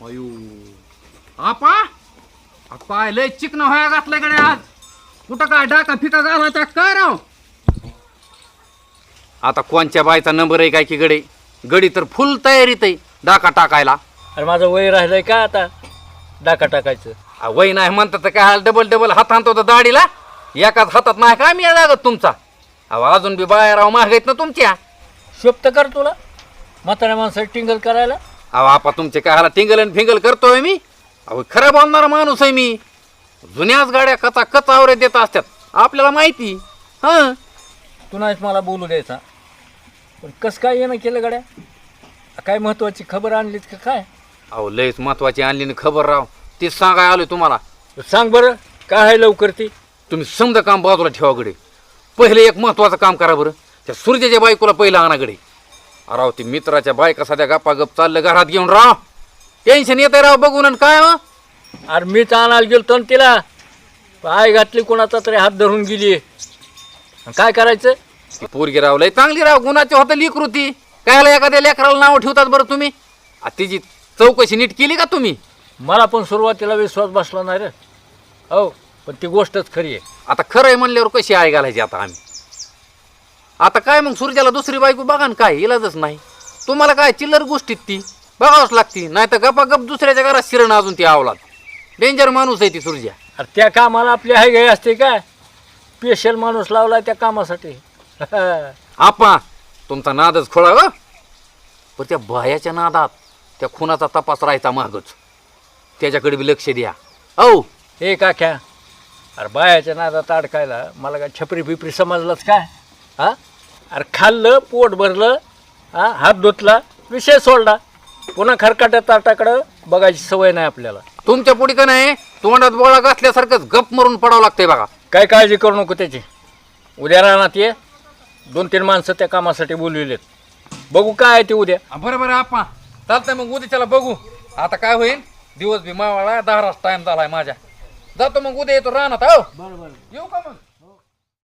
अयो आपा काय लय चिकन व्हाया घातलंय कडे आज कुठं काय डाका फिका घालायचा काय राव आता कोणच्या बायचा नंबर आहे काय की गडी गडी तर फुल तयारीत आहे डाका टाकायला. अरे माझं वय राहिलंय का आता डाका टाकायचं. वय नाही म्हणतात तर काय डबल डबल हात आणतो तर दाढीला एकाच हातात नाही काय मी लागत तुमचा. अहो अजून बी बाया राव महाग आहेत ना तुमच्या. शोभत कर तुला म्हाताऱ्या माणसाला टिंगल करायला. अहो आपा तुमचे काय हाला टिंगल आणि फिंगल करतोय मी. अहो खरं बोलणारा माणूस आहे मी. जुन्याच गाड्या कचा कच आवरे देत असतात आपल्याला माहिती. हां तू नाहीच मला बोलू द्यायचा पण कसं काय येणं केलं गड्या काय महत्वाची खबर आणलीत का काय. अहो लयच महत्वाची आणली ना खबर राव तीच सांगाय आलोय तुम्हाला. सांग बरं काय आहे लवकर ती. तुम्ही समजा काम बाजूला ठेवा गडे. पहिले एक महत्वाचं काम करा बरं त्या सूर्याच्या बायकोला पहिला आणा गडे. राव ती मित्राच्या बायका सध्या गप्पा गप चाललं घरात घेऊन राव टेन्शन येतंय राव बघून आणि काय हो. अरे मीच आणायला गेलो तर तिला पाय घातली कोणाचा तरी हात धरून गेली काय करायचं. ती पोरगी राव लय चांगली राव गुणाची होतं लेकरूती कायला एखाद्या लेकराला नाव ठेवतात बरं तुम्ही. तिची चौकशी नीट केली का तुम्ही. मला पण सुरुवातीला विश्वास बसला नाही रे. हो पण ती गोष्टच खरी आहे. आता खरं आहे म्हणल्यावर कशी आई घालायची आता आम्ही. आता काय मग सूर्याला दुसरी बायको बघा ना काय इलाजच नाही. तुम्हाला काय चिल्लर गोष्टीत ती बघावंच लागती नाही तर गप्पा गप दुसऱ्याच्या घरात शिरणं अजून ती आवलात. डेंजर माणूस आहे ती सूर्या. अरे त्या कामाला आपली हाय गाय असते काय स्पेशल माणूस लावला त्या कामासाठी. आपा तुमचा नादच खोळा ग. पण त्या बायाच्या नादात त्या खुनाचा तपास राहायचा मागच त्याच्याकडे बी लक्ष द्या. औ हे काख्या अरे बायाच्या नादात अडकायला मला काय छपरी बिपरी समजलंच काय. हा अरे खाल्लं पोट भरलं हात धुतला विषय सोडला पुन्हा खरकाट्या ताटाकडं बघायची सवय नाही आपल्याला. तुमच्या पुढे का नाही तोंडात बोळा घातल्यासारखंच गप मरून पडावं लागतंय बघा. काय काळजी करू नको त्याची. उद्या राहणार ये 2-3 माणसं त्या कामासाठी बोलविलेत बघू काय आहे ते उद्या. बरं बरं आपा चालतंय मग उद्याच्याला बघू. आता काय होईल दिवस बी मावाळा 10 टाइम झालाय माझ्या. जातो मग उद्या येतो राहणार. हो बरं येऊ का मग.